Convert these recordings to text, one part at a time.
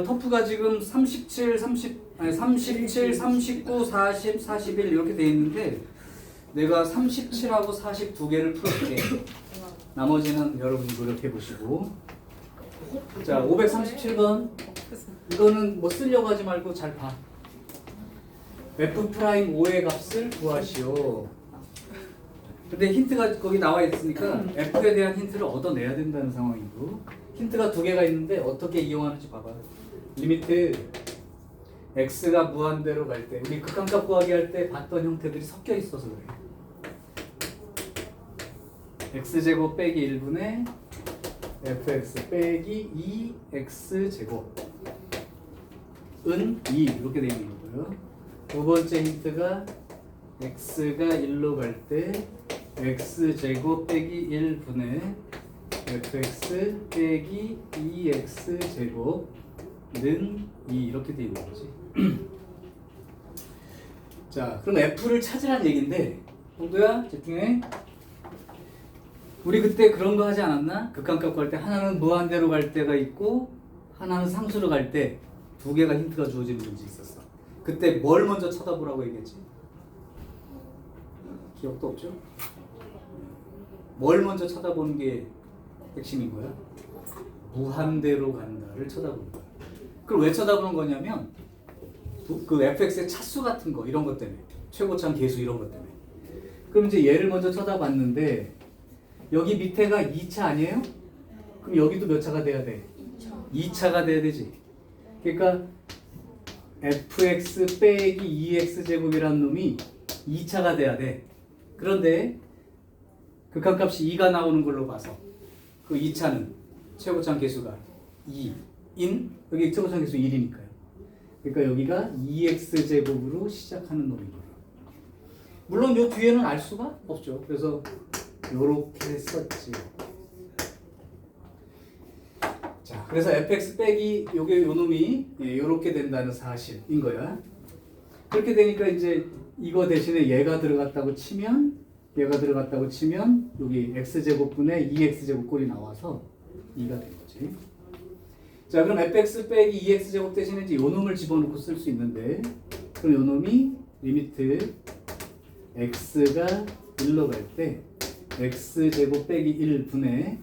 터프가 지금 37, 39, 40, 41 이렇게 돼 있는데 내가 37하고 42개를 풀어줄게. 나머지는 여러분이 노력해 보시고. 자, 537번. 이거는 뭐 쓰려고 하지 말고 잘 봐. F'O의 값을 구하시오. 근데 힌트가 거기 나와 있으니까 F에 대한 힌트를 얻어내야 된다는 상황이고, 힌트가 두 개가 있는데 어떻게 이용하는지 봐봐. 리미트 x가 무한대로 갈 때, 우리 극한값 구하기 할 때 봤던 형태들이 섞여 있어서 그래. x제곱 빼기 1분의 fx 빼기 2x제곱 은 2 이렇게 되어 있는 거고요. 두 번째 힌트가 x가 1로 갈 때 x제곱 빼기 1분의 fx 빼기 2x제곱 는 2 이렇게 되어 있는 거지. 자, 그럼 f를 찾으란 얘기인데, 동도야 집중해. 우리 그때 그런 거 하지 않았나? 극한값 구할 때 하나는 무한대로 갈 때가 있고 하나는 상수로 갈 때 두 개가 힌트가 주어지는 문제 있었어. 그때 뭘 먼저 쳐다보라고 얘기했지? 기억도 없죠? 뭘 먼저 쳐다보는 게 핵심인 거야? 무한대로 간다를 쳐다보는 거야. 그걸 왜 쳐다보는 거냐면 그 fx의 차수 같은 거 이런 것 때문에, 최고참 계수 이런 것 때문에. 그럼 이제 얘를 먼저 쳐다봤는데 여기 밑에가 2차 아니에요? 그럼 여기도 몇 차가 돼야 돼? 2차가 돼야 되지. 그러니까 fx 빼기 2x제곱이라는 놈이 2차가 돼야 돼. 그런데 극한값이 2가 나오는 걸로 봐서 그 2차는 최고참 계수가 2인, 여기 최고참 계수 1이니까요. 그러니까 여기가 2x제곱으로 시작하는 놈인 거예요. 물론 요 뒤에는 알 수가 없죠. 그래서 요렇게 썼지. 자, 그래서 fx 빼기 요게 요 놈이 요렇게 된다는 사실인 거야. 그렇게 되니까 이제 이거 대신에 얘가 들어갔다고 치면 여기 x제곱분의 2x제곱 꼴이 나와서 2가 된 거지. 자, 그럼 fx 빼기 2x제곱 대신에 이제 요 놈을 집어넣고 쓸 수 있는데, 그럼 요 놈이 리미트 x가 1로 갈 때 x제곱 빼기 1분의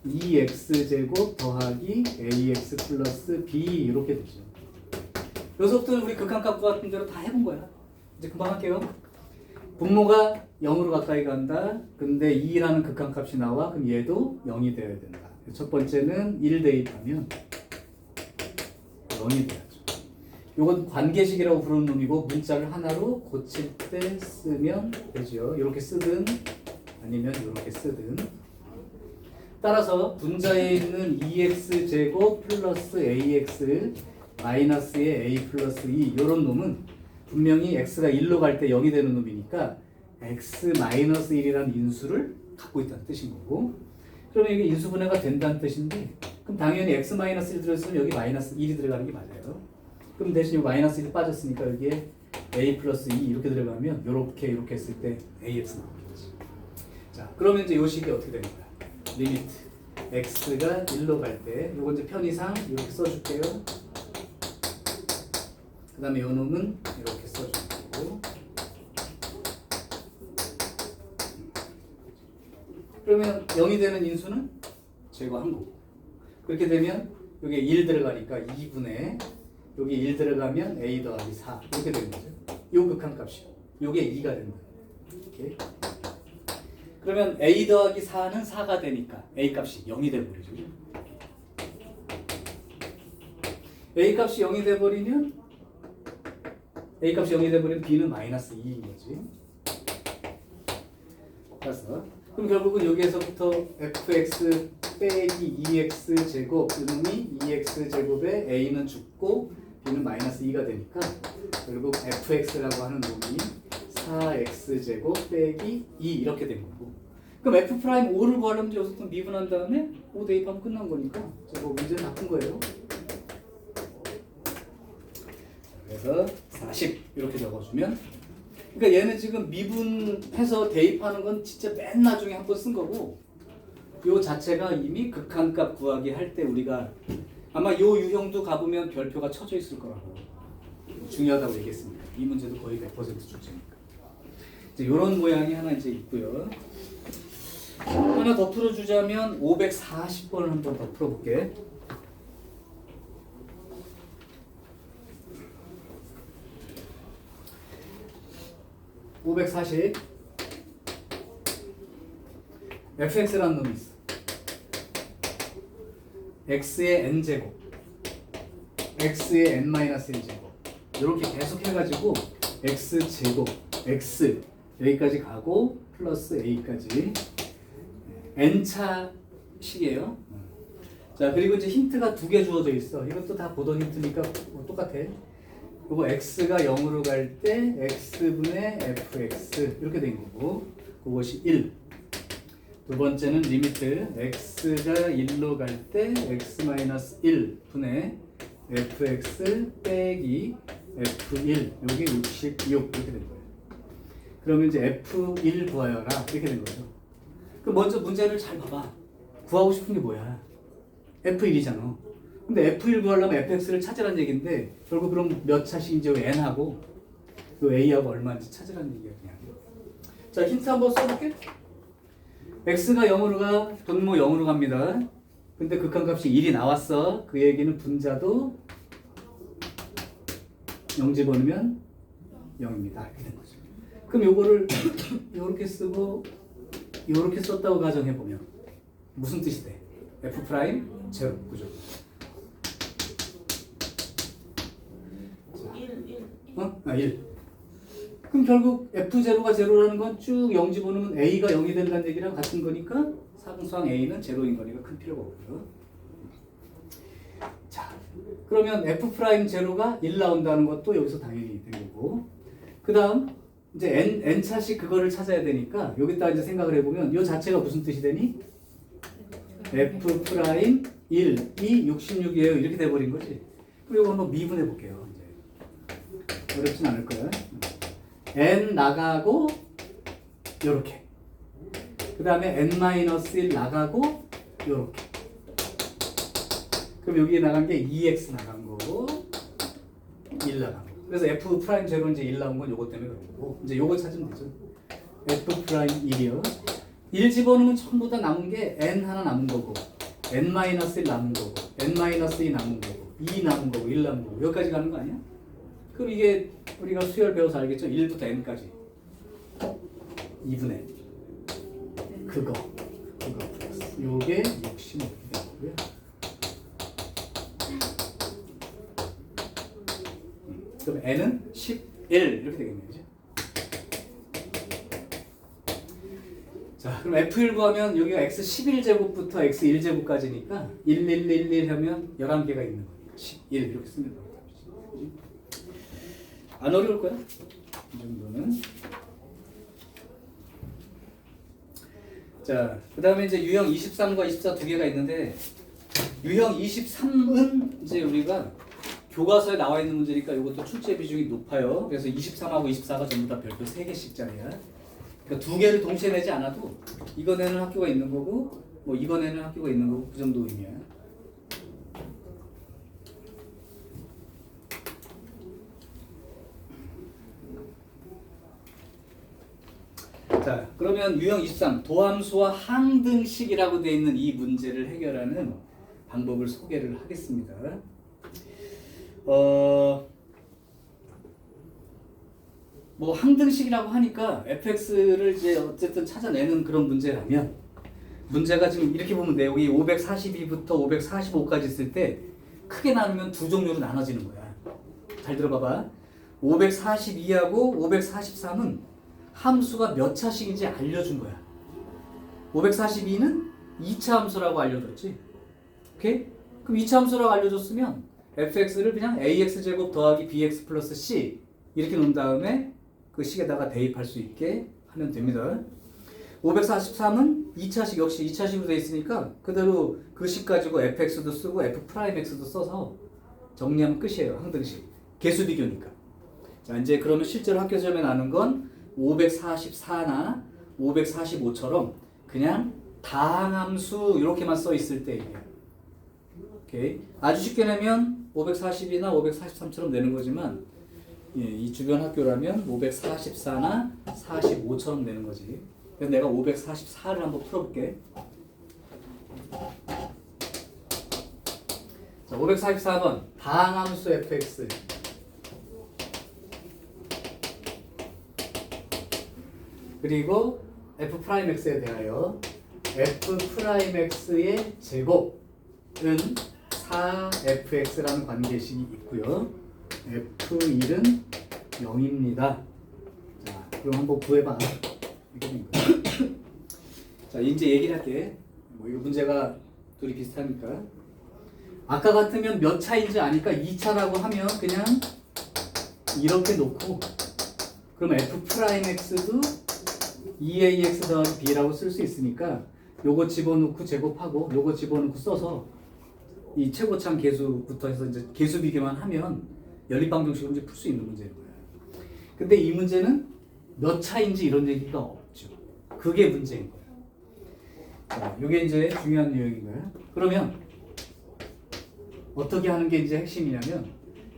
2x제곱 더하기 ax 플러스 b 이렇게 되죠. 여기서부터는 우리 극한값 같은 대로 다 해본 거야. 이제 금방 할게요. 분모가 0으로 가까이 간다. 근데 2라는 극한값이 나와. 그럼 얘도 0이 되어야 된다. 첫 번째는 1 대입하면 0이 돼야죠. 이건 관계식이라고 부르는 놈이고 문자를 하나로 고칠 때 쓰면 되죠. 이렇게 쓰든 아니면 이렇게 쓰든. 따라서 분자에 있는 2x제곱 플러스 ax 마이너스의 a 플러스 2 이런 놈은 분명히 x가 1로 갈 때 0이 되는 놈이니까 x 마이너스 1이라는 인수를 갖고 있다는 뜻인 거고, 그러면 이게 인수분해가 된다는 뜻인데, 그럼 당연히 x 마이너스 1 들어있으면 여기 마이너스 1이 들어가는 게 맞아요. 그럼 대신 이 마이너스 1이 빠졌으니까 여기에 a 플러스 2 이렇게 들어가면 이렇게 했을 때 ax 나오는 거지. 자, 그러면 이제 이 식이 어떻게 되는 거야? 리미트 x가 1로 갈 때 요거 이제 편의상 이렇게 써줄게요. 그 다음에 요 놈은 이렇게 써주고, 그러면 0이 되는 인수는 제거한 거고, 그렇게 되면 여기에 1 들어가니까 2분의 여기 1 들어가면 a 더하기 4 이렇게 되는 거죠. 요 극한값이요. 요게 2가 된다. 이렇게. 그러면 a 더하기 4는 4가 되니까 a 값이 0이 돼버리죠. a 값이 0이 돼버리면 b는 마이너스 2인 거지. 그래서 그럼 결국은 여기에서부터 fx 빼기 2x 제곱 이놈이 2x 제곱에 a는 죽고 b는 마이너스 2가 되니까 결국 fx라고 하는 놈이 4x 제곱 빼기 2 이렇게 된 거고, 그럼 f 프라임 5를 구하려면 여기서부터 미분한 다음에 5 대입하면 끝난 거니까 뭐 문제는 다 푼 거예요. 그래서 40 이렇게 적어주면, 그러니까 얘는 지금 미분해서 대입하는 건 진짜 맨 나중에 한 번 쓴 거고, 요 자체가 이미 극한값 구하기 할 때 우리가 아마 요 유형도 가보면 별표가 쳐져 있을 거라고 중요하다고 얘기했습니다. 이 문제도 거의 100% 출제니까. 이제 요런 모양이 하나 이제 있고요. 하나 더 풀어주자면 540번을 한번 더 풀어볼게. (540) fx라는 놈이 있어. x의 n제곱, x의 n-1제곱 이렇게 계속 해가지고 x제곱, x 여기까지 가고 플러스 a까지 n차 식이에요. 자, 그리고 이제 힌트가 2개 주어져 있어. 이것도 다 보던 힌트니까 뭐 똑같아. 이거 x가 0으로 갈 때 x분의 fx 이렇게 된 거고, 그것이 1. 두 번째는 리미트 x가 1로 갈 때 x-1 분의 fx 빼기 f1 여기 66 이렇게 된 거예요. 그러면 이제 f1 구하여라 이렇게 된 거죠. 그 먼저 문제를 잘 봐봐. 구하고 싶은 게 뭐야? f1이잖아. 근데 f1 구하려면 fx를 찾으라는 얘기인데 결국 그럼 몇 차식인지 n하고 그 a하고 얼마인지 찾으라는 얘기야 그냥. 자, 힌트 한번 써볼게. x가 0으로 가, 분모 0으로 갑니다. 근데 극한값이 1이 나왔어. 그 얘기는 분자도 0 집어넣으면 0입니다. 이렇게 된 거죠. 그럼 요거를 요렇게 쓰고 요렇게 썼다고 가정해보면 무슨 뜻이 돼? f 프라임 제로 그죠? 1. 그럼 결국 f0가 제로라는 건 쭉 0 집어넣으면 a가 0이 된다는 얘기랑 같은 거니까 상수항 a는 제로인 거니까 큰 필요가 없고요. 자, 그러면 f 프라임 제로가 1 나온다는 것도 여기서 당연히 된 거고, 그 다음 이제 n 차씩 그거를 찾아야 되니까 여기다 이제 생각을 해보면 이 자체가 무슨 뜻이 되니? f 프라임 1, 2, 66이에요. 이렇게 돼버린 거지. 그리고 한번 미분해 볼게요. 이제 어렵진 않을 거야. n 나가고 요렇게. 그 다음에 n-1 나가고 요렇게. 그럼 여기에 나간 게 2x 나간 거고 1 나간 거. 그래서 f 프라임 제로 이제 1 나온 건 요거 때문에 그런 거고. 이제 요거 찾으면 되죠. f 프라임 1이요. 1 집어넣으면 전부 다 남은 게 n 하나 남은 거고, n-1 남은 거고, n-2 남은 거고, 2 남은 거고, 1 남은 거고. 여기까지 가는 거 아니야? 그럼 이게 우리가 수열 배워서 알겠죠? 1부터 n까지 2분의 그거 플러스 요게 65이 되고요. 그럼 n은 11 이렇게 되겠네요. 그죠? 자, 그럼 f1 구하면 여기가 x11제곱부터 x1제곱까지니까 1111 하면 11개가 있는 거니까 11 이렇게 쓰면 됩니다. 안 어려울 거야? 이 정도는. 자, 그 다음에 이제 유형 23과 24 두 개가 있는데, 유형 23은 이제 우리가 교과서에 나와 있는 문제니까 이것도 출제 비중이 높아요. 그래서 23하고 24가 전부 다 별표 3개씩짜리야. 그러니까 두 개를 동시에 내지 않아도 이거 내는 학교가 있는 거고, 뭐 이거 내는 학교가 있는 거고, 그 정도 의미야. 자, 그러면 유형 23 도함수와 항등식이라고 되어 있는 이 문제를 해결하는 방법을 소개를 하겠습니다. 뭐 항등식이라고 하니까 fx를 이제 어쨌든 찾아내는 그런 문제라면, 문제가 지금 이렇게 보면 돼. 여기 542부터 545까지 있을 때 크게 나누면 두 종류로 나눠지는 거야. 잘 들어봐봐. 542하고 543은 함수가 몇 차식인지 알려준 거야. 542는 2차 함수라고 알려줬지. 오케이? 그럼 2차 함수라고 알려줬으면 fx를 그냥 ax제곱 더하기 bx 플러스 c 이렇게 놓은 다음에 그 식에다가 대입할 수 있게 하면 됩니다. 543은 2차식 역시 2차식으로 되어 있으니까 그대로 그 식 가지고 fx도 쓰고 f'x도 써서 정리하면 끝이에요. 항등식. 개수 비교니까. 자, 이제 그러면 실제로 학교 시험에 나는 건 544나 545처럼 그냥 다항함수 이렇게만 써 있을 때 얘기야. 오케이. 아주 쉽게 내면 540이나 543처럼 내는 거지만 예, 이 주변 학교라면 544나 45처럼 내는 거지. 그래서 내가 544를 한번 풀어볼게. 자, 544번 다항함수 fx 그리고 f'x에 대하여 f'x의 제곱은 4fx라는 관계식이 있고요. f1은 0입니다. 자, 그럼 한번 구해봐. 자, 이제 얘기를 할게. 뭐 이거 문제가 둘이 비슷하니까. 아까 같으면 몇 차인지 아니까 2차라고 하면 그냥 이렇게 놓고 그럼 f'x도 2ax 더하기 b라고 쓸 수 있으니까 요거 집어넣고 제곱하고 요거 집어넣고 써서 이 최고참 계수부터 해서 이제 계수 비교만 하면 연립방정식으로 이제 풀 수 있는 문제인 거예요. 근데 이 문제는 몇 차인지 이런 얘기가 없죠. 그게 문제인 거예요. 자, 요게 이제 중요한 내용인 거예요. 그러면 어떻게 하는 게 이제 핵심이냐면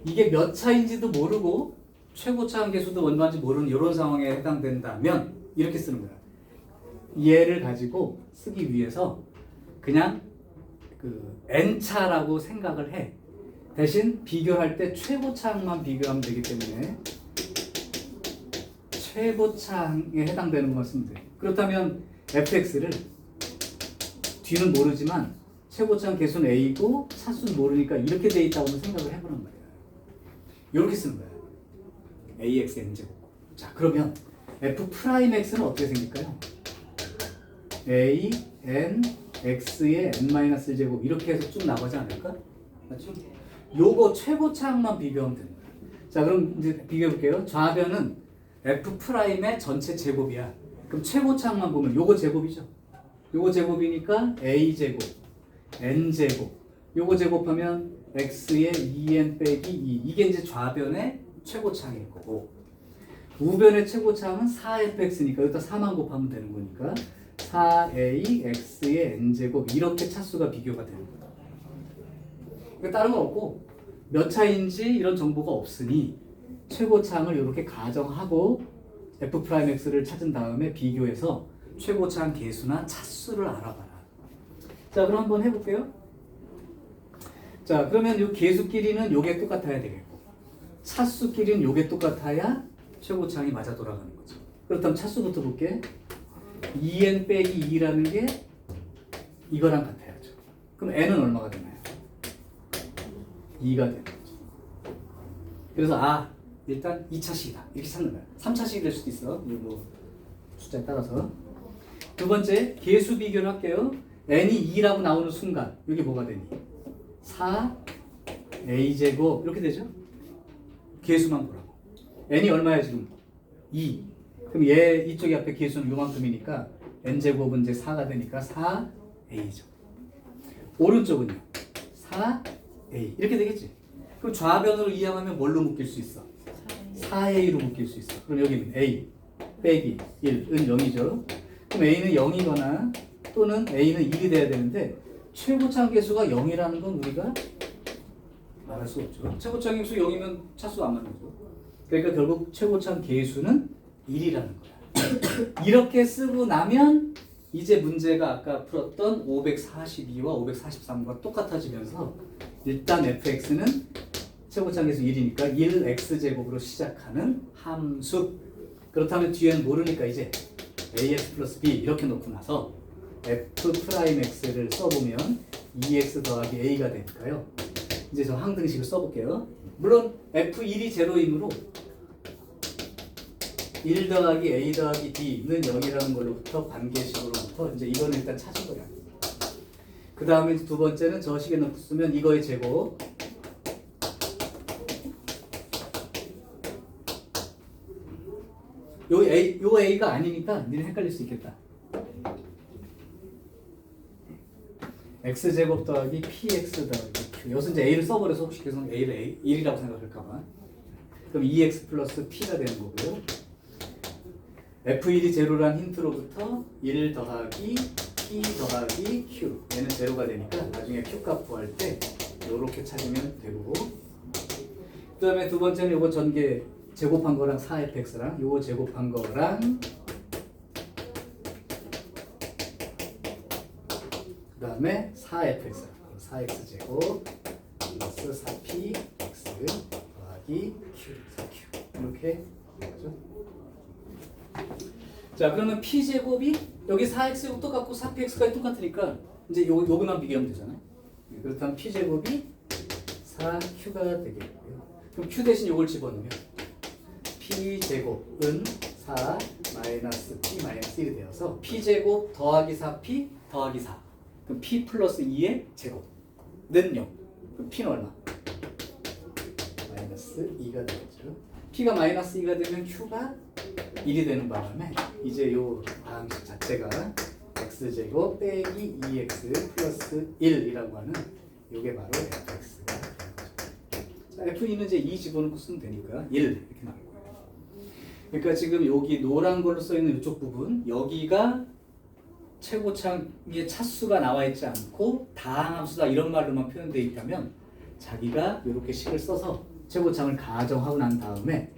이게 몇 차인지도 모르고 최고차항 계수도 얼마인지 모르는 이런 상황에 해당된다면 이렇게 쓰는 거야. 얘를 가지고 쓰기 위해서 그냥 그 n차라고 생각을 해. 대신 비교할 때 최고차항만 비교하면 되기 때문에 최고차항에 해당되는 것만 쓰면 돼. 그렇다면 fx를 뒤는 모르지만 최고차항 계수는 a고 차수는 모르니까 이렇게 돼 있다고 생각을 해보란 말이야. 이렇게 쓰는 거야. ax n제곱. 자, 그러면 f'x는 어떻게 생길까요? a n x의 n-1제곱 이렇게 해서 쭉 나가지 않을까? 맞죠? 요거 최고차항만 비교하면 되는 거야. 자, 그럼 이제 비교해 볼게요. 좌변은 f'의 전체 제곱이야. 그럼 최고차항만 보면 요거 제곱이죠. 요거 제곱이니까 a제곱, n제곱. 요거 제곱하면 x의 2n 빼기 2. 이게 이제 좌변의 최고차항일 거고 우변의 최고차항은 4fx니까 여기다 4만 곱하면 되는 거니까 4ax의 n제곱 이렇게 차수가 비교가 되는 거다. 그러니까 다른 거 없고 몇 차인지 이런 정보가 없으니 최고차항을 이렇게 가정하고 f'x를 찾은 다음에 비교해서 최고차항 계수나 차수를 알아봐라. 자, 그럼 한번 해볼게요. 자, 그러면 이 계수끼리는 요게 똑같아야 되겠고 차수끼리는 요게 똑같아야 최고차항이 맞아 돌아가는 거죠. 그렇다면 차수부터 볼게. 2n 빼기 2라는 게 이거랑 같아야죠. 그럼 n은 얼마가 되나요? 2가 되는 거죠. 그래서 일단 2차식이다 이렇게 찾는 거야. 3차식이 될 수도 있어. 이거 뭐 숫자에 따라서. 두 번째 계수 비교를 할게요. n이 2라고 나오는 순간 이게 뭐가 되니? 4a제곱 이렇게 되죠? 계수만 보라고. n이 얼마야 지금? 2. 그럼 얘 이쪽에 앞에 계수는 요만큼이니까 n제곱은 이제 4가 되니까 4a죠. 오른쪽은요? 4a 이렇게 되겠지? 그럼 좌변으로 이항하면 뭘로 묶일 수 있어? 4a로 묶일 수 있어. 그럼 여기는 a 빼기 1은 0이죠. 그럼 a는 0이거나 또는 a는 1이 돼야 되는데 최고차항 계수가 0이라는 건 우리가 말할 수 없죠. 최고차항 계수 0이면 차수가 안 맞는 거죠. 그러니까 결국 최고차항 계수는 1이라는 거야. 이렇게 쓰고 나면 이제 문제가 아까 풀었던 542와 543과 똑같아지면서 일단 fx는 최고차항 계수 1이니까 1x제곱으로 시작하는 함수. 그렇다면 뒤에는 모르니까 이제 ax 플러스 b 이렇게 놓고 나서 f'x를 써보면 2x 더하기 a가 되니까요. 이제 저 항등식을 써볼게요. 물론 f1이 제로이므로 1 더하기 a 더하기 b는 0이라는 걸로부터 관계식으로부터 이제 이거는 일단 찾은 거야. 그 다음에 두 번째는 저 식에 넣고 쓰면 이거의 제곱 요 a가 아니니까 니는 헷갈릴 수 있겠다. x제곱 더하기 px 더하기 q. 여기서 이제 a를 써버려서 혹시 계속 a를 1이라고 생각할까봐. 그럼 2x 플러스 p가 되는 거고요. f1이 제로란 힌트로부터 1 더하기 P 더하기 Q. 얘는 제로가 되니까 나중에 Q 값 구할 때 요렇게 찾으면 되고, 그 다음에 두 번째는 요거 전개 제곱한 거랑 4fx랑 요거 제곱한 거랑 그 다음에 4fx 4x제곱 플러스 4px 더하기 q 4q 이렇게 되죠. 자, 그러면 p제곱이 여기 4x제곱 똑같고 4px까지 똑같으니까 이제 요거만 비교하면 되잖아요. 그렇다면 p제곱이 4q가 되겠고요. 그럼 q 대신 요걸 집어넣으면 p제곱은 4 마이너스 p 마이너스 1이 되어서 p제곱 더하기 4p 더하기 4. 그럼 p 플러스 2의 제곱는 0. 그럼 p는 얼마? 마이너스 2가 되겠죠. p가 마이너스 2가 되면 q가 1이 되는 바람에 이제 요 방식 자체가 x제곱 빼기 2x 플러스 1이라고 하는 요게 바로 fx가 되는 거죠. 자, f2는 이제 2 집어넣고 쓰면 되니까 1 이렇게 나올 거예요. 그러니까 지금 여기 노란 걸로 써 있는 이쪽 부분, 여기가 최고창의 차수가 나와 있지 않고 다항함수다 이런 말로만 표현되어 있다면 자기가 이렇게 식을 써서 최고창을 가정하고 난 다음에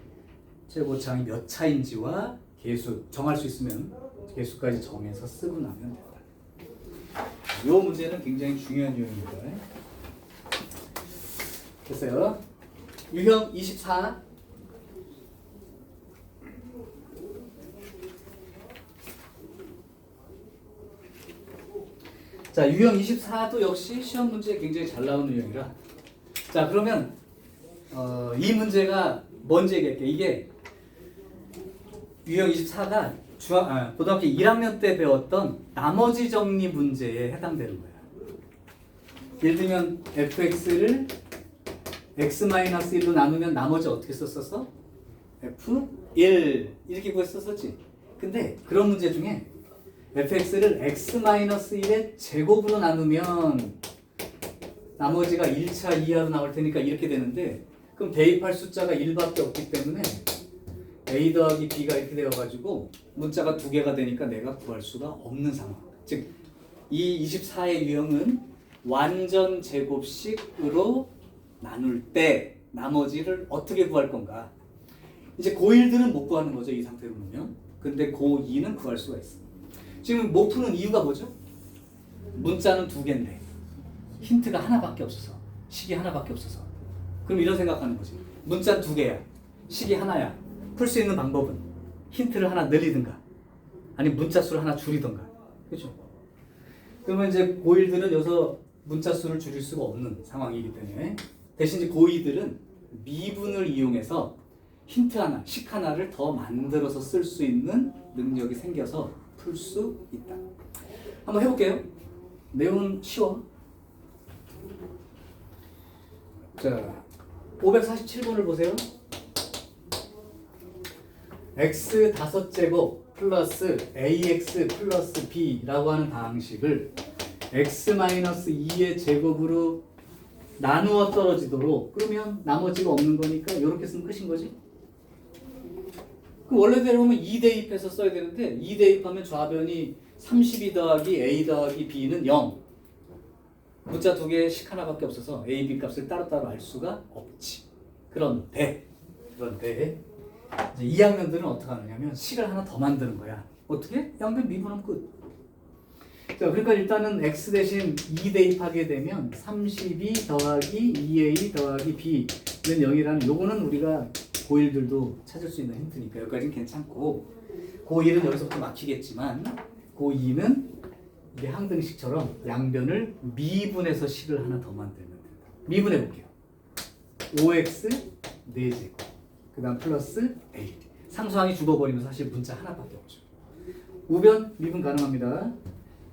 최고창이 몇 차인지와 개수 정할 수 있으면 개수까지 정해서 쓰고 나면 된다. 이 문제는 굉장히 중요한 유형입니다. 됐어요. 유형 24. 자, 유형 24도 역시 시험 문제에 굉장히 잘 나오는 유형이라. 자, 그러면 이 문제가 뭔지 얘기할게요. 이게 유형 24가 고등학교 1학년 때 배웠던 나머지 정리 문제에 해당되는 거예요. 예를 들면 fx를 x-1로 나누면 나머지 어떻게 썼었어? f1 이렇게 구했었었지. 근데 그런 문제 중에 fx를 x-1의 제곱으로 나누면 나머지가 1차 이하로 나올 테니까 이렇게 되는데, 그럼 대입할 숫자가 1밖에 없기 때문에 a 더하기 b가 이렇게 되어가지고 문자가 두 개가 되니까 내가 구할 수가 없는 상황. 즉, 이 24의 유형은 완전 제곱식으로 나눌 때 나머지를 어떻게 구할 건가. 이제 고1들은 못 구하는 거죠, 이 상태로 놓으면. 근데 고2는 구할 수가 있어. 지금 못 푸는 이유가 뭐죠? 문자는 두 개인데 힌트가 하나밖에 없어서, 식이 하나밖에 없어서. 그럼 이런 생각하는 거지. 문자 두 개야, 식이 하나야. 풀 수 있는 방법은 힌트를 하나 늘리든가 아니면 문자 수를 하나 줄이든가. 그렇죠? 그러면 이제 고1들은 여기서 문자 수를 줄일 수가 없는 상황이기 때문에 대신 이제 고2들은 미분을 이용해서 힌트 하나, 식 하나를 더 만들어서 쓸 수 있는 능력이 생겨서 풀 수 있다. 한번 해볼게요. 내용은 쉬워. 자, 547번을 보세요. x 5제곱 플러스 ax 플러스 b라고 하는 방식을 x-2의 제곱으로 나누어 떨어지도록, 그러면 나머지가 없는 거니까 이렇게 쓰면 끝인 거지. 그럼 원래대로 하면 2 대입해서 써야 되는데 2 대입하면 좌변이 32 더하기 a 더하기 b는 0. 문자 두 개의 식 하나밖에 없어서 a, b 값을 따로따로 알 수가 없지. 그런데 이제 2학년들은 어떻게 하느냐면 식을 하나 더 만드는 거야. 어떻게? 양변 미분하면 끝. 자, 그러니까 일단은 x 대신 2 대입하게 되면 32 더하기 2a 더하기 b는 0이라는 요거는 우리가 고1들도 찾을 수 있는 힌트니까 여기까지는 괜찮고, 고1은 여기서부터 막히겠지만 고2는 이게 항등식처럼 양변을 미분해서 식을 하나 더 만들면 된다. 미분해 볼게요. 5x 4제곱 그 다음 플러스 a. 상수항이 죽어버리면 사실 문자 하나밖에 없죠. 우변 미분 가능합니다.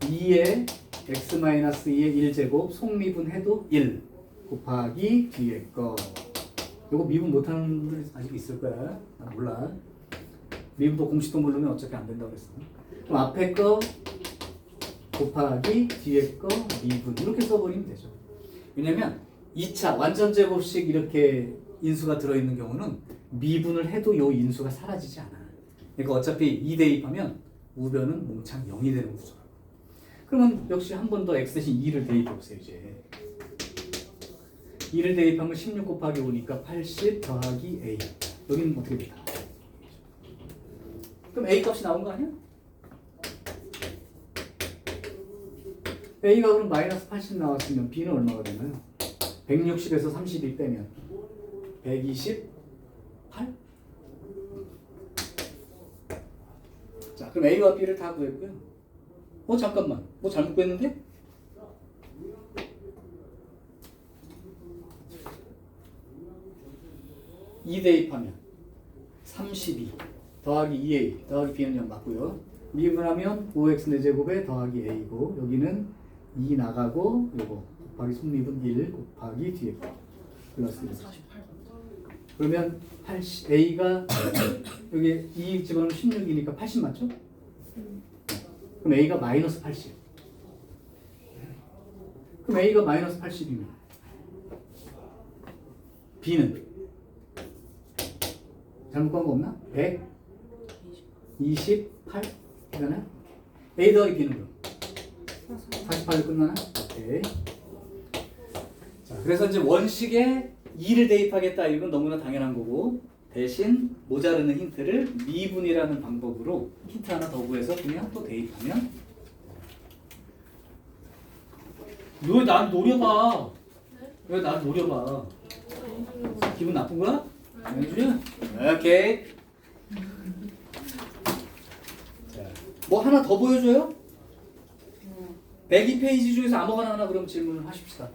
2에 x-2의 1제곱 속미분해도 1 곱하기 뒤에 거. 요거 미분 못하는 분들 아직 있을 거야. 나 몰라. 미분도 공식도 모르면 어차피 안 된다고 그랬어. 그럼 앞에 거 곱하기 뒤에 거 미분 이렇게 써버리면 되죠. 왜냐면 2차 완전 제곱식 이렇게 인수가 들어있는 경우는 미분을 해도 요 인수가 사라지지 않아. 그러니까 어차피 2 대입하면 우변은 몽창 0이 되는 구조라고. 그러면 역시 한 번 더 x 대신 2를 대입해 보세요. 이제 2를 대입하면 16 곱하기 5니까 80 더하기 a. 여기는 어떻게 될까? 그럼 a 값이 나온 거 아니야? a가 그럼 마이너스 80 나왔으면 b는 얼마가 되나요? 160에서 32 빼면 128? 자, 그럼 a와 b를 다 구했고요. 잠깐만, 뭐 잘못 구했는데? 이 대입하면 32 더하기 2a 더하기 b는 0 맞고요. 미분하면 5x 4제곱에 더하기 a고 여기는 2 나가고 요거 곱하기 속립은 1 곱하기 뒤에 거 플러스 1. 그러면 80, a가 여기 2 집어넣으면 16이니까 80 맞죠? 그럼 a가 마이너스 80. 그럼 a가 마이너스 80이면 b는 잘못 간 거 없나? 128 되나요? a 더하기 b는 그럼 48로 끝나나? 오케이. 자, 그래서 이제 원식에 2를 대입하겠다 이건 너무나 당연한 거고 대신 모자르는 힌트를 미분이라는 방법으로 힌트 하나 더 구해서 그냥 또 대입하면 왜 난 노려봐? 왜 난 노려봐? 기분 나쁜 거야? 연주? 오케이. 자, 뭐 하나 더 보여줘요? 102페이지 중에서 아무거나 하나 그럼 질문을 하십시다.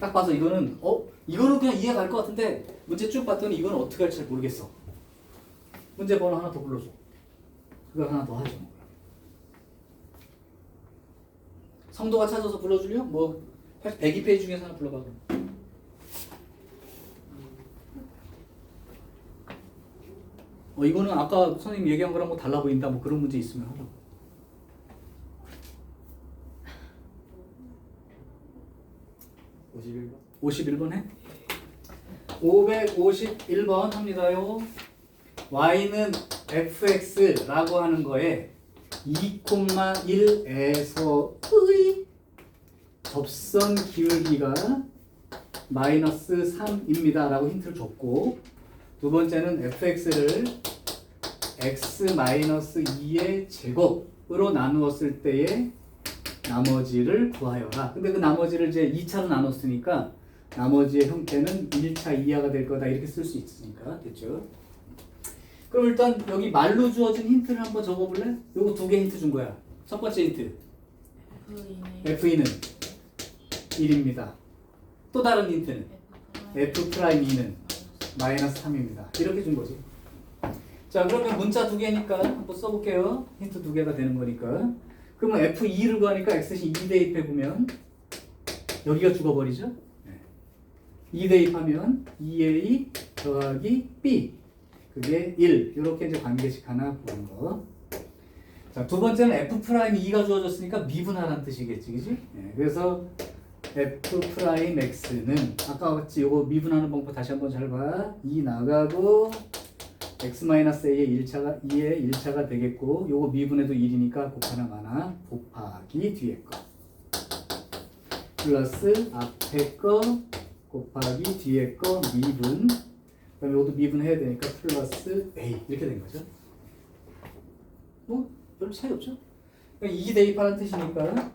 딱 봐서 이거는 이거는 그냥 이해 갈 것 같은데 문제 쭉 봤더니 이건 어떻게 할지 잘 모르겠어. 문제 번호 하나 더 불러줘. 그걸 하나 더 하죠. 성도가 찾아서 불러줄려? 뭐 102페이지 중에서 하나 불러봐. 이거는 아까 선생님 얘기한 거랑 뭐 달라 보인다 뭐 그런 문제 있으면 하라고. 51번 해? 551번 합니다요. y는 fx라고 하는 거에 2,1에서의 접선 기울기가 마이너스 3입니다 라고 힌트를 줬고 두 번째는 fx를 x-2의 제곱으로 나누었을 때의 나머지를 구하여라. 근데 그 나머지를 이제 2차로 나눴으니까 나머지의 형태는 1차 이하가 될 거다 이렇게 쓸 수 있으니까 됐죠? 그럼 일단 여기 말로 주어진 힌트를 한번 적어볼래? 요거 두 개 힌트 준 거야. 첫 번째 힌트 F2는 1입니다. 또 다른 힌트는 F'2는 마이너스 3입니다. 이렇게 준 거지. 자, 그러면 문자 두 개니까 한번 써볼게요. 힌트 두 개가 되는 거니까. 그러면 F2를 구하니까 X시 2 대입해보면 여기가 죽어버리죠? 2 대입하면 2A 더하기 B 그게 1 이렇게 이제 관계식 하나 보는 거. 자, 두 번째는 F'2가 주어졌으니까 미분하라는 뜻이겠지, 그지? 그래서 F'X는 아까 같이 요거 미분하는 방법 다시 한번 잘 봐. 2 나가고 x-a의 1차가 2의 1차가 되겠고 요거 미분해도 1이니까 곱하나 마나 곱하기 뒤에 거 플러스 앞에 거 곱하기 뒤에 거 미분 그다음에 요것도 미분해야 되니까 플러스 a 이렇게 된 거죠. 뭐 별로 차이 없죠. 그러니까 2 대입하는 뜻이니까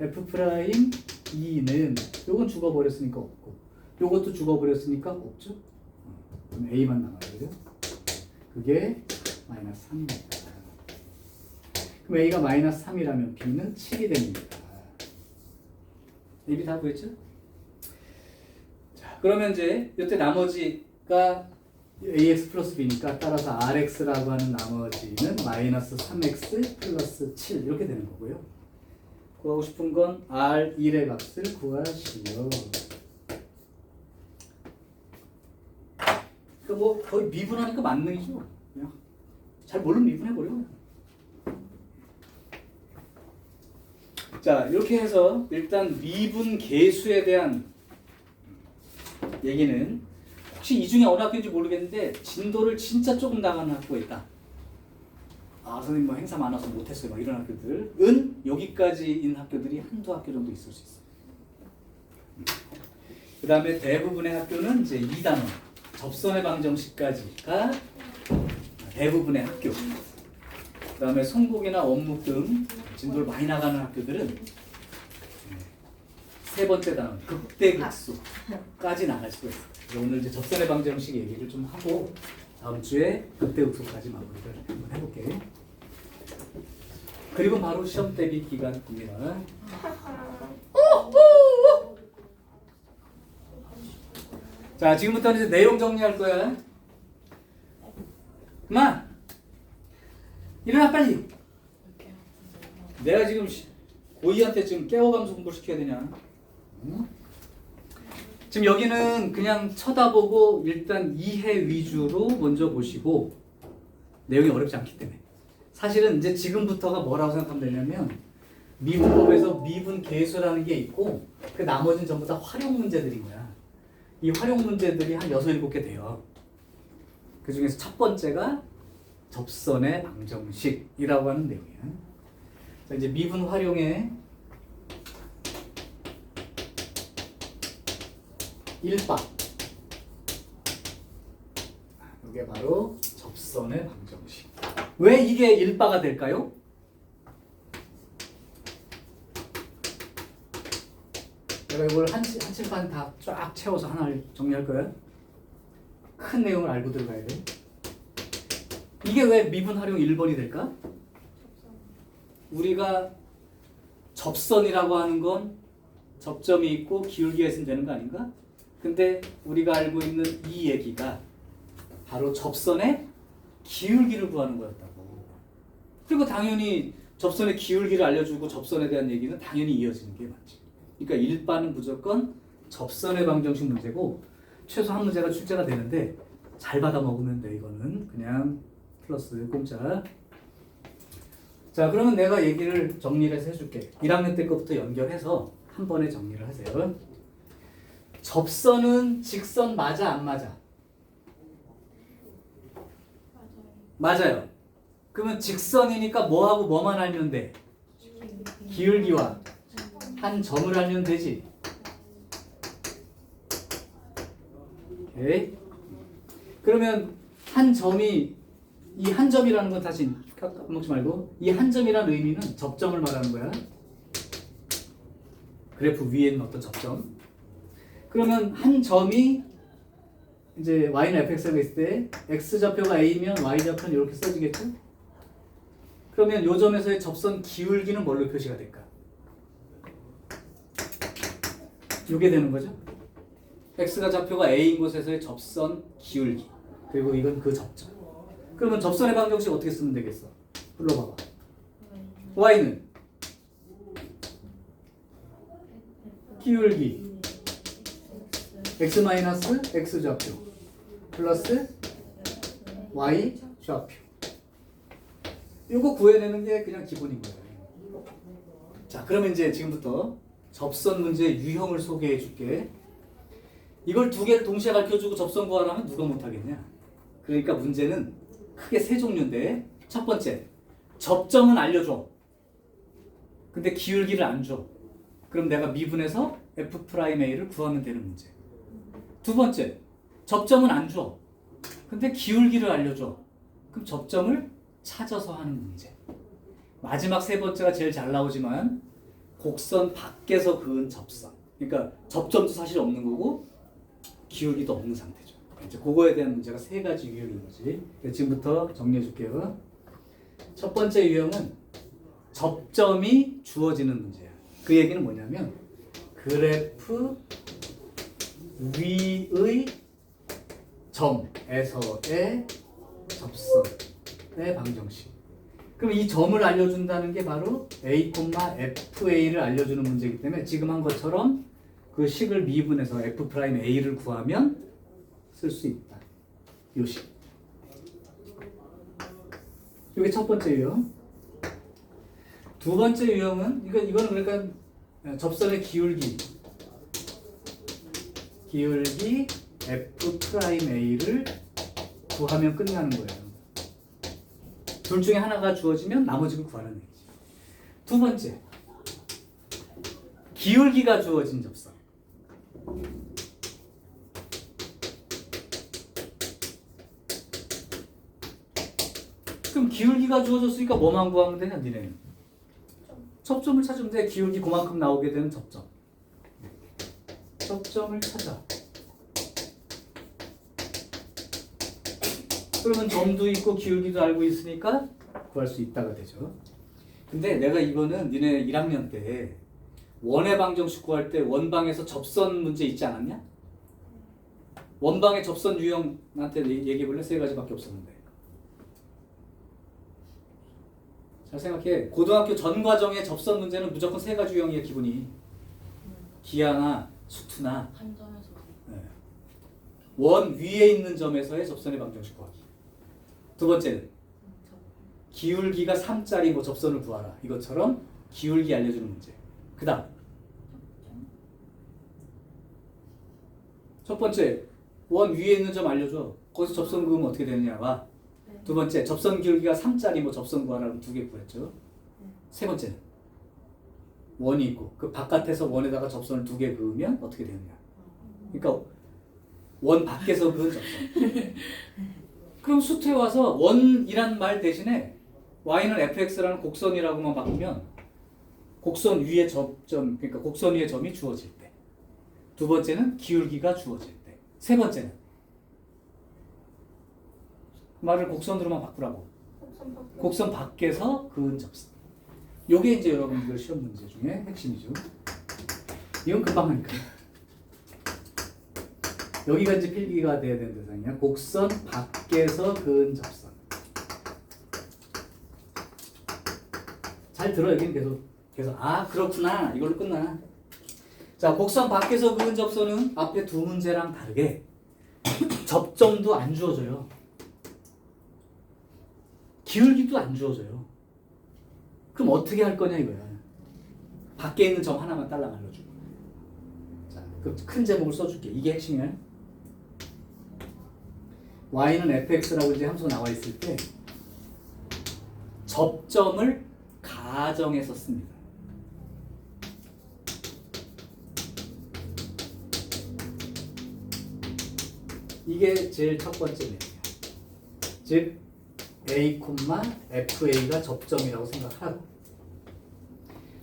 F'2는 요건 죽어버렸으니까 없고 요것도 죽어버렸으니까 없죠. 그럼 a만 남아요. 그죠? 그게 마이너스 3입니다. 그럼 a가 마이너스 3이라면 b는 7이 됩니다. a, b 다 구했죠? 자, 그러면 이제 이때 나머지가 ax 플러스 b니까 따라서 rx라고 하는 나머지는 마이너스 3x 플러스 7 이렇게 되는 거고요. 구하고 싶은 건 r1의 값을 구하시오. 뭐 거의 미분하니까 만능이죠. 그냥 잘 모르면 미분해버려. 자, 이렇게 해서 일단 미분 계수에 대한 얘기는 혹시 이 중에 어느 학교인지 모르겠는데 진도를 진짜 조금 나가는 학교가 있다. 아 선생님 뭐 행사 많아서 못했어요 막 이런 학교들은 여기까지인 학교들이 한두 학교 정도 있을 수 있어요. 그 다음에 대부분의 학교는 이제 2단원 접선의 방정식까지가 대부분의 학교. 그 다음에 송곡이나 원묵 등 진도를 많이 나가는 학교들은 세 번째 단원 극대극소까지 나갈 수가 있어요. 그래서 오늘 이제 접선의 방정식 얘기를 좀 하고 다음 주에 극대극소까지 마무리를 한번 해볼게. 그리고 바로 시험 대비 기간입니다. 자, 지금부터는 이제 내용 정리할 거야. 그만! 일어나 빨리! 내가 지금 고이한테 지금 깨워가면서 공부를 시켜야 되냐? 응? 지금 여기는 그냥 쳐다보고 일단 이해 위주로 먼저 보시고 내용이 어렵지 않기 때문에 사실은 이제 지금부터가 뭐라고 생각하면 되냐면 미분법에서 미분 계수라는 게 있고 그 나머지는 전부 다 활용 문제들인 거야. 이 활용 문제들이 한 6, 7개 돼요. 그 중에서 첫 번째가 접선의 방정식이라고 하는 내용이야. 자, 이제 미분 활용의 1바. 이게 바로 접선의 방정식. 왜 이게 1바가 될까요? 내가 이걸 한 칠판 다 쫙 채워서 하나를 정리할 거야. 큰 내용을 알고 들어가야 돼. 이게 왜 미분 활용 1번이 될까? 우리가 접선이라고 하는 건 접점이 있고 기울기가 있으면 되는 거 아닌가? 근데 우리가 알고 있는 이 얘기가 바로 접선의 기울기를 구하는 거였다고. 그리고 당연히 접선의 기울기를 알려주고 접선에 대한 얘기는 당연히 이어지는 게 맞지. 그러니까 1바는 무조건 접선의 방정식 문제고 최소 한 문제가 출제가 되는데 잘 받아 먹으면 돼. 이거는 그냥 플러스 공짜. 자, 그러면 내가 얘기를 정리를 해서 해줄게. 1학년 때 거부터 연결해서 한 번에 정리를 하세요. 접선은 직선 맞아 안 맞아? 맞아요. 그러면 직선이니까 뭐하고 뭐만 알면 돼? 기울기와 한 점을 알면 되지. 오케이. 그러면 한 점이 이 한 점이라는 건 다시 까먹지 말고 이 한 점이라는 의미는 접점을 말하는 거야. 그래프 위에 있는 어떤 접점. 그러면 한 점이 이제 y는 fx가 있을 때 x 좌표가 a면 y 좌표는 이렇게 써지겠죠? 그러면 이 점에서의 접선 기울기는 뭘로 표시가 될까? 이게 되는 거죠. x가 좌표가 a인 곳에서의 접선 기울기. 그리고 이건 그 접점. 그러면 접선의 방정식 어떻게 쓰면 되겠어? 불러봐봐. y는 기울기 x 좌표 플러스 y 좌표. 이거 구해내는 게 그냥 기본인 거예요. 자, 그러면 이제 지금부터 접선 문제의 유형을 소개해 줄게. 이걸 두 개를 동시에 가르쳐주고 접선 구하라면 누가 못하겠냐? 그러니까 문제는 크게 세 종류인데 첫 번째, 접점은 알려줘. 근데 기울기를 안 줘. 그럼 내가 미분해서 f'A를 구하면 되는 문제. 두 번째, 접점은 안 줘. 근데 기울기를 알려줘. 그럼 접점을 찾아서 하는 문제. 마지막 세 번째가 제일 잘 나오지만 곡선 밖에서 그은 접선. 그러니까 접점도 사실 없는 거고 기울기도 없는 상태죠. 이제 그거에 대한 문제가 세 가지 유형인 거지. 지금부터 정리해 줄게요. 첫 번째 유형은 접점이 주어지는 문제야. 그 얘기는 뭐냐면 그래프 위의 점에서의 접선의 방정식. 그럼 이 점을 알려준다는 게 바로 a, FA를 알려주는 문제이기 때문에 지금 한 것처럼 그 식을 미분해서 f'A를 구하면 쓸 수 있다. 요 식. 이게 첫 번째 유형. 두 번째 유형은 이거는 그러니까 접선의 기울기 f'A를 구하면 끝나는 거예요. 둘 중에 하나가 주어지면 나머지를 구하라는 얘기지. 두 번째, 기울기가 주어진 접선. 그럼 기울기가 주어졌으니까 뭐만 구하면 되냐, 니네는? 접점을 찾으면 돼. 기울기 그만큼 나오게 되는 접점. 접점을 찾아. 그러면 점도 있고 기울기도 알고 있으니까 구할 수 있다가 되죠. 근데 내가 이거는 니네 1학년 때 원의 방정식 구할 때 원방에서 접선 문제 있지 않았냐? 원방의 접선 유형 나한테 얘기해 볼래? 3가지밖에 없었는데. 잘 생각해. 고등학교 전 과정의 접선 문제는 무조건 3가지 유형이야, 기본이. 기하나 수투나 한 점에서 원 위에 있는 점에서의 접선의 방정식 구하기. 두 번째는 기울기가 3짜리 뭐 접선을 구하라. 이것처럼 기울기 알려주는 문제. 그 다음 첫 번째, 원 위에 있는 점 알려줘. 거기서 접선 그으면 어떻게 되느냐가. 두 번째, 접선 기울기가 3짜리 뭐 접선 구하라고 2개 구했죠. 세 번째는 원이 있고 그 바깥에서 원에다가 접선을 2개 그으면 어떻게 되느냐. 그러니까 원 밖에서 그은 접선. 그럼 수트에 와서 원이란 말 대신에 y는 fx라는 곡선이라고만 바꾸면 곡선 위에 접점, 그러니까 곡선 위에 점이 주어질 때. 두 번째는 기울기가 주어질 때. 세 번째는 말을 곡선으로만 바꾸라고. 곡선 밖에서 그은 접선. 요게 이제 여러분들 시험 문제 중에 핵심이죠. 이건 금방 하니까. 여기가 이제 필기가 돼야 되는 대상이야. 곡선 밖에서 그은 접선. 잘 들어. 여기는 계속 아 그렇구나 이걸로 끝나. 자, 곡선 밖에서 그은 접선은 앞에 두 문제랑 다르게 접점도 안 주어져요. 기울기도 안 주어져요. 그럼 어떻게 할 거냐 이거야. 밖에 있는 점 하나만 딸랑 알려주고. 자, 그 큰 제목을 써줄게. 이게 핵심이야. y는 fx라고 이제 함수가 나와 있을 때 접점을 가정해서 씁니다. 이게 제일 첫 번째 내용이야. 즉 a, fa가 접점이라고 생각하고.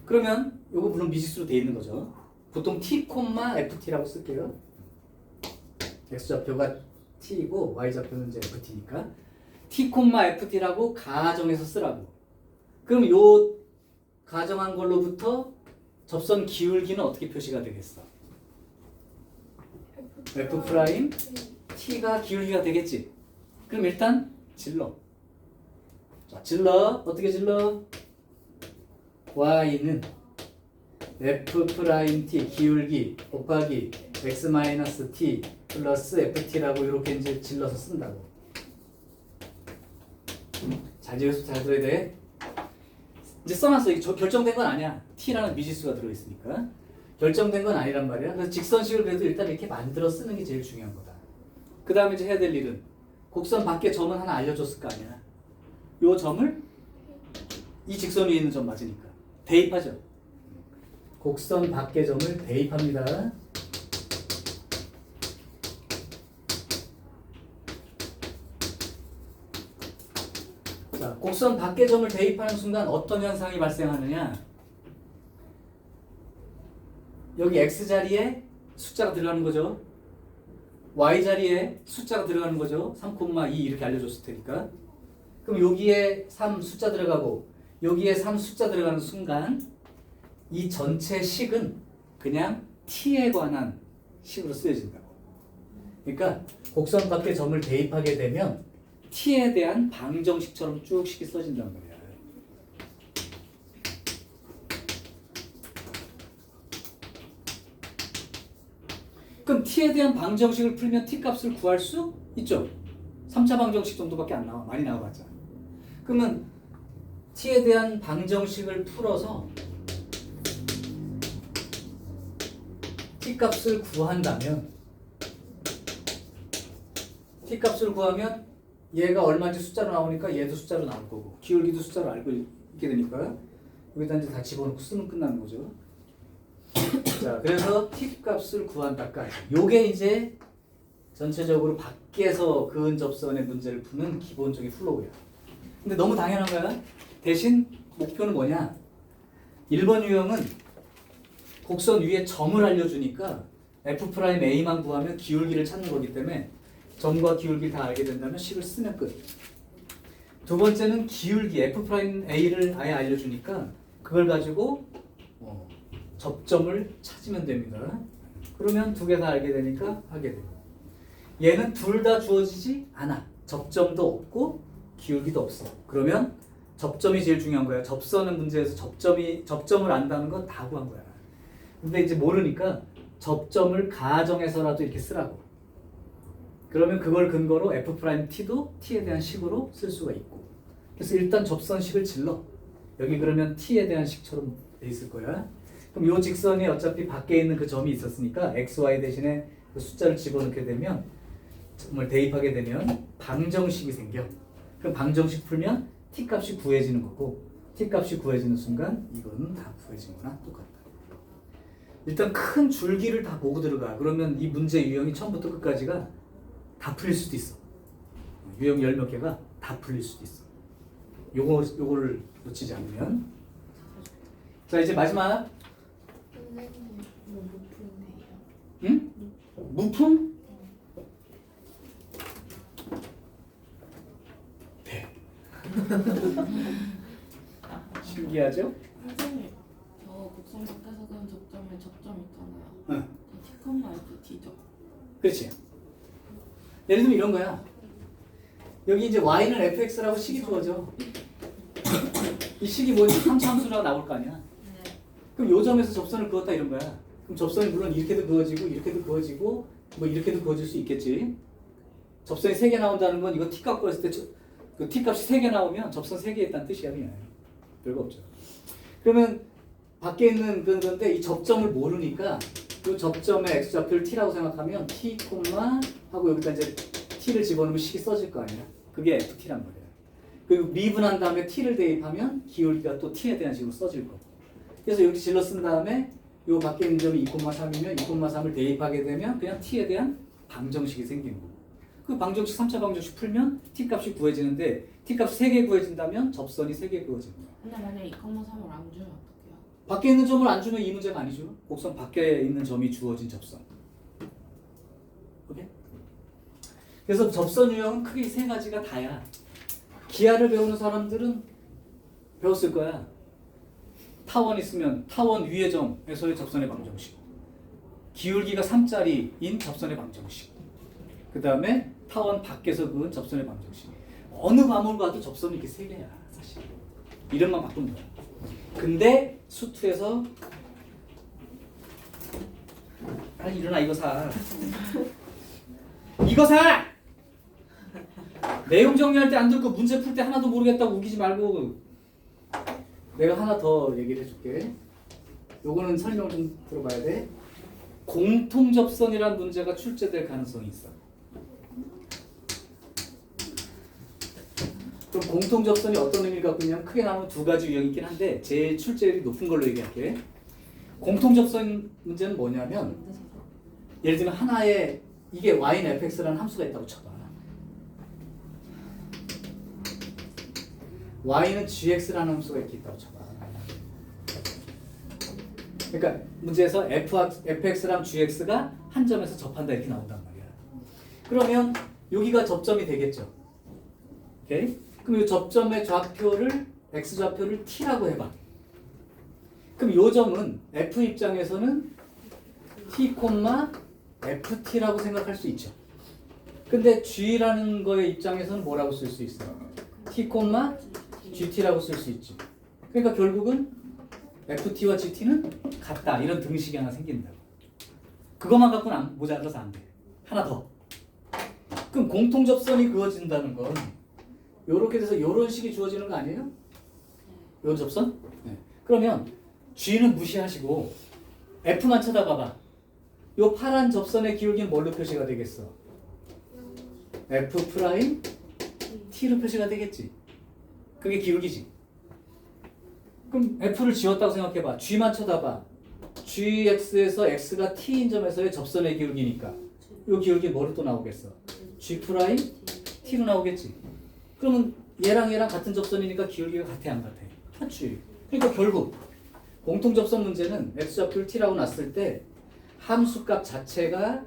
그러면 요거 물론 미지수로 돼 있는 거죠. 보통 t, ft라고 쓸게요. x좌표가 t이고 y좌표는 이제 ft니까 t, ft라고 가정해서 쓰라고. 그럼 요 가정한 걸로부터 접선 기울기는 어떻게 표시가 되겠어? f 프라임 t가 기울기가 되겠지. 그럼 일단 질러. 자, 질러. 어떻게 질러? y는 f 프라임 t 기울기 곱하기 x 마이너스 t 플러스 ft라고 이렇게 이제 질러서 쓴다고. 잘 지어서 잘 들어야 돼. 이제 써놨어. 이게 결정된 건 아니야. t라는 미지수가 들어있으니까. 결정된 건 아니란 말이야. 그래서 직선식을 그래도 일단 이렇게 만들어 쓰는 게 제일 중요한 거다. 그 다음에 이제 해야 될 일은 곡선 밖에 점은 하나 알려줬을 거 아니야. 요 점을 이 직선 위에 있는 점 맞으니까 대입하죠. 곡선 밖의 점을 대입합니다. 자, 곡선 밖의 점을 대입하는 순간 어떤 현상이 발생하느냐. 여기 x자리에 숫자가 들어가는 거죠. y자리에 숫자가 들어가는 거죠. 3,2 이렇게 알려줬을 테니까. 그럼 여기에 3 숫자 들어가고 여기에 3 숫자 들어가는 순간 이 전체 식은 그냥 t에 관한 식으로 쓰여진다고. 그러니까 곡선 밖의 점을 대입하게 되면 t에 대한 방정식처럼 쭉 식이 써진다는 거야. 그럼 t에 대한 방정식을 풀면 t 값을 구할 수 있죠. 3차 방정식 정도밖에 안 나와. 많이 나와봤자. 그러면 t에 대한 방정식을 풀어서 t 값을 구한다면 t 값을 구하면 얘가 얼마인지 숫자로 나오니까 얘도 숫자로 나올 거고 기울기도 숫자로 알고 있게 되니까 여기다 이제 다 집어넣고 쓰면 끝나는 거죠. 자, 그래서 t 값을 구한다까지. 요게 이제 전체적으로 밖에서 그은 접선의 문제를 푸는 기본적인 플로우야. 근데 너무 당연한 거야. 대신 목표는 뭐냐? 1번 유형은 곡선 위에 점을 알려주니까 F'A만 구하면 기울기를 찾는 거기 때문에 점과 기울기를 다 알게 된다면 식을 쓰면 끝. 두 번째는 기울기 F'A를 아예 알려주니까 그걸 가지고 접점을 찾으면 됩니다. 그러면 두 개 다 알게 되니까 하게 돼요. 얘는 둘 다 주어지지 않아. 접점도 없고 기울기도 없어. 그러면 접점이 제일 중요한 거야. 접선은 문제에서 접점을 안다는 건 다 구한 거야. 근데 이제 모르니까 접점을 가정해서라도 이렇게 쓰라고. 그러면 그걸 근거로 F'T도 T에 대한 식으로 쓸 수가 있고. 그래서 일단 접선식을 질러. 여기 그러면 T에 대한 식처럼 돼 있을 거야. 그럼 요 직선이 어차피 밖에 있는 그 점이 있었으니까 XY 대신에 그 숫자를 집어넣게 되면 정말 대입하게 되면 방정식이 생겨. 그럼 방정식 풀면 T 값이 구해지는 거고 T 값이 구해지는 순간 이거는 다 구해진 거나 똑같다. 일단 큰 줄기를 다 보고 들어가. 그러면 이 문제 유형이 처음부터 끝까지가 다 풀릴 수도 있어. 유형 10몇 개가 다 풀릴 수도 있어. 요거를 놓치지 않으면. 자, 이제 마지막. 선생님, 뭐 무품이에요? 응? 무품? 네. 신기하죠? 선생님, 저 곡선 밖에서 그은 접점에 접점 있잖아요. 응. T콤마 F T죠? 그렇지. 예를 들면 이런 거야. 여기 이제 y는 fx라고 식이 주어져. 이 식이 뭐지? 3차 함수라고 나올 거 아니야. 네. 그럼 요 점에서 접선을 그었다 이런 거야. 그럼 접선이 물론 이렇게도 그어지고 이렇게도 그어지고 뭐 이렇게도 그어질 수 있겠지. 접선이 3개 나온다는 건 이거 t 값 구했을 때 그 t 값이 3개 나오면 접선 3개 있다는 뜻이야. 그냥. 별거 없죠. 그러면 밖에 있는 건데 이 접점을 모르니까 이 접점의 x좌표를 t라고 생각하면 t, 하고 여기다 이제 t를 집어넣으면 식이 써질 거 아니야. 그게 ft란 말이야. 그리고 미분한 다음에 t를 대입하면 기울기가 또 t에 대한 식으로 써질 거고. 그래서 여기 질러 쓴 다음에 요 밖에 있는 점이 2,3이면 2,3을 대입하게 되면 그냥 t에 대한 방정식이 생기는 거고. 그 방정식 3차 방정식 풀면 t 값이 구해지는데 t 값이 3개 구해진다면 접선이 3개 구해지는 거야. 근데 만약에 2,3을 안 주면 어떡해요? 밖에 있는 점을 안 주면 이 문제가 아니죠. 곡선 밖에 있는 점이 주어진 접선. 오케이? 그래서 접선 유형은 크게 3가지가 다야. 기하를 배우는 사람들은 배웠을 거야. 타원 있으면 타원 위의 점에서의 접선의 방정식. 기울기가 3짜리인 접선의 방정식. 그 다음에 타원 밖에서 그은 접선의 방정식. 어느 과목을 가도 접선이 이렇게 3개야 사실. 이름만 바꾸면 돼. 근데 수투에서 빨리 일어나 이거 사. 이거 사! 내용 정리할 때 안 듣고 문제 풀 때 하나도 모르겠다고 우기지 말고. 내가 하나 더 얘기를 해줄게. 요거는 설명을 좀 들어봐야 돼. 공통접선이라는 문제가 출제될 가능성이 있어. 그럼 공통접선이 어떤 의미를 갖고 있냐면 크게 나누면 2가지 유형이 있긴 한데 제일 출제율이 높은 걸로 얘기할게. 공통접선 문제는 뭐냐면 예를 들면 하나의 이게 y는 fx라는 함수가 있다고 쳐봐. y는 gx라는 함수가 이렇게 있다고 쳐봐. 그러니까 문제에서 fx랑 gx가 한 점에서 접한다 이렇게 나온단 말이야. 그러면 여기가 접점이 되겠죠. 오케이? 그럼 이 접점의 좌표를 x좌표를 t라고 해봐. 그럼 이 점은 f 입장에서는 t, ft라고 생각할 수 있죠. 근데 g라는 거의 입장에서는 뭐라고 쓸 수 있어? t, gt라고 쓸 수 있지. 그러니까 결국은 ft와 gt는 같다. 이런 등식이 하나 생긴다. 그것만 갖고는 모자라서 안 돼. 하나 더. 그럼 공통접선이 그어진다는 건 요렇게 돼서 요런 식이 주어지는 거 아니에요? 요 접선? 네. 그러면 g는 무시하시고 f만 쳐다봐봐. 요 파란 접선의 기울기는 뭘로 표시가 되겠어? f 프라임 t로 표시가 되겠지. 그게 기울기지. 그럼 f를 지웠다고 생각해봐. g만 쳐다봐. gx에서 x가 t인 점에서의 접선의 기울기니까 이 기울기 뭐로 또 나오겠어? g 프라임 t로 나오겠지. 그러면 얘랑 같은 접선이니까 기울기가 같아 안 같아? 같지. 그러니까 결국 공통 접선 문제는 x좌표를 t라고 놨을 때 함수값 자체가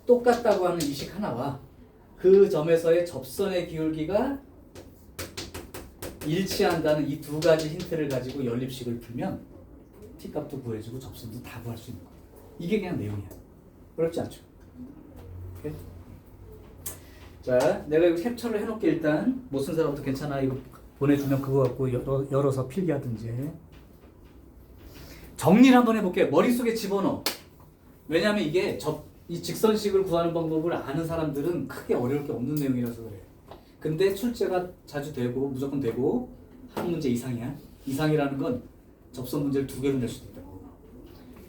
똑같다고 하는 이식 하나와 그 점에서의 접선의 기울기가 일치한다는 이 두 가지 힌트를 가지고 연립식을 풀면 t값도 구해주고 접선도 다 구할 수 있는 거야. 이게 그냥 내용이야. 어렵지 않죠? 오케이? 자, 내가 이거 캡처를 해놓게 일단 못 쓴 사람도 괜찮아. 이거 보내주면 그거 갖고 열어서 필기하든지. 정리를 한번 해볼게. 머릿속에 집어넣어. 왜냐면 이게 이 직선식을 구하는 방법을 아는 사람들은 크게 어려울 게 없는 내용이라서 그래. 근데 출제가 자주 되고 무조건 되고 한 문제 이상이야. 이상이라는 건 접선 문제를 두 개로 낼 수도 있다고.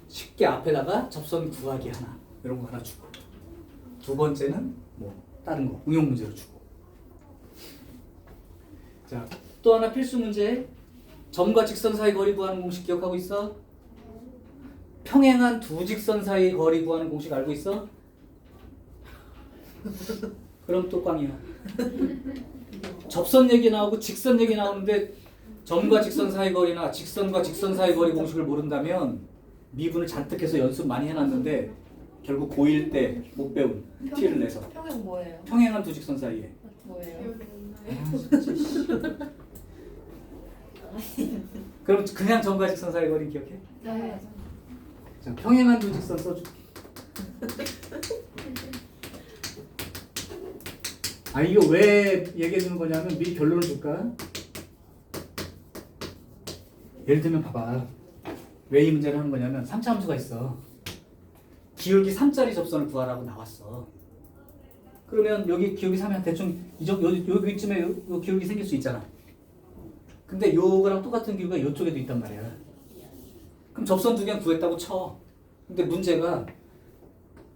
쉽게 앞에다가 접선 구하기 하나 이런 거 하나 주고 두 번째는 뭐 다른 거 응용 문제로 주고. 자, 또 하나 필수 문제. 점과 직선 사이 거리 구하는 공식 기억하고 있어? 평행한 두 직선 사이 거리 구하는 공식 알고 있어? 그럼 또 꽝이야. 접선 얘기 나오고 직선 얘기 나오는데 점과 직선 사이 거리나 직선과 직선 사이 거리 공식을 모른다면 미분을 잔뜩 해서 연습 많이 해놨는데 결국 고1 때 못 배운 T를 내서 평행 뭐예요? 평행한 두 직선 사이에 뭐예요? 그럼 그냥 점과 직선 사이 거리 기억해? 네. 자, 평행한 두 직선 써줄게. 아, 이거 왜 얘기해 주는 거냐면 미리 결론을 줄까? 예를 들면 봐봐. 왜 이 문제를 하는 거냐면 3차 함수가 있어. 기울기 3짜리 접선을 구하라고 나왔어. 그러면 여기 기울기 3이면 대충 여기쯤에 요 기울기 생길 수 있잖아. 근데 요거랑 똑같은 기울기가 요쪽에도 있단 말이야. 그럼 접선 두 개 구했다고 쳐. 근데 문제가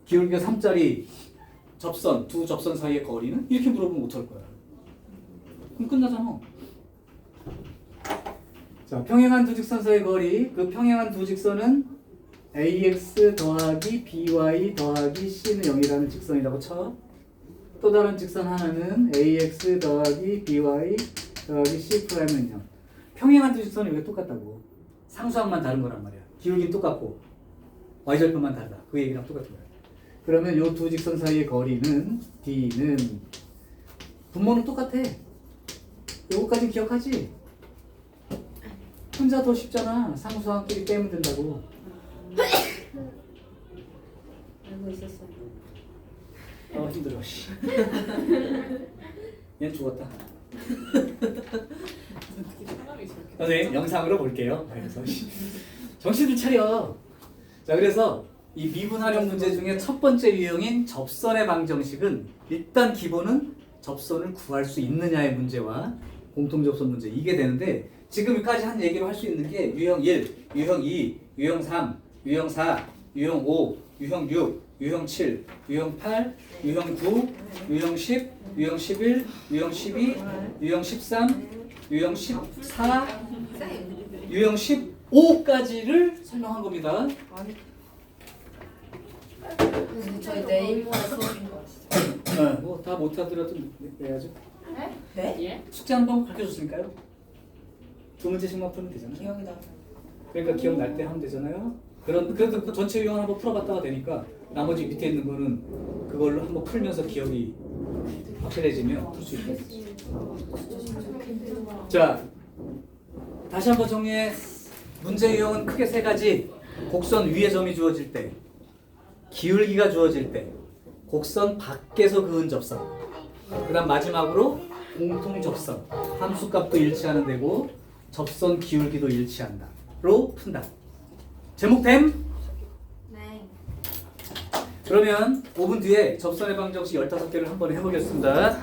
기울기가 3짜리 접선, 두 접선 사이의 거리는? 이렇게 물어보면 어떡할 거야? 그럼 끝나잖아. 자, 평행한 두 직선 사이의 거리. 그 평행한 두 직선은 ax 더하기 by 더하기 c는 0이라는 직선이라고 쳐. 또 다른 직선 하나는 ax 더하기 by 더하기 c 프라임은 0. 평행한 두 직선이 왜 똑같다고? 상수항만 다른 거란 말이야. 기울기는 똑같고 y절편만 다르다. 그 얘기랑 똑같은 거야. 그러면 이 두 직선 사이의 거리는 d는 분모는 똑같아. 요거까지 기억하지? 혼자 더 쉽잖아. 상수항끼리 빼면 된다고. 알고 있었어요. 힘들어. 씨. 얘는 죽었다. 선생님 영상으로 볼게요. 그래서 정신을 차려. 자, 그래서 이 미분 활용 문제 중에 첫 번째 유형인 접선의 방정식은 일단 기본은 접선을 구할 수 있느냐의 문제와 공통 접선 문제 이게 되는데 지금까지 한 얘기로 할 수 있는 게 유형 1, 유형 2, 유형 3, 유형 4, 유형 5, 유형 6, 유형 7, 유형 8, 유형 9, 유형 10, 유형 11, 유형 12, 유형 13, 유형 14, 유형 15까지를 설명한 겁니다. 저희 내일 모레 수업인 거 아시죠? 뭐다 못하더라도 내야죠. 네? 예? 숙제하는 방법 가르쳐줬으니까요. 두 문제씩만 풀면 되잖아요. 기억이 나요. 그러니까 기억날 때 하면 되잖아요. 그래도 그 전체 유형 한번 풀어봤다가 되니까 나머지 밑에 있는 거는 그걸로 한번 풀면서 기억이 확실해지면 풀 수 있겠지. 자, 다시 한번 정리해. 문제 유형은 크게 세 가지. 곡선 위에 점이 주어질 때, 기울기가 주어질 때, 곡선 밖에서 그은 접선, 그 다음 마지막으로 공통 접선, 함수값도 일치하는 데고 접선 기울기도 일치한다로 푼다. 제목됨? 네. 그러면 5분 뒤에 접선의 방정식 15개를 한번 해보겠습니다.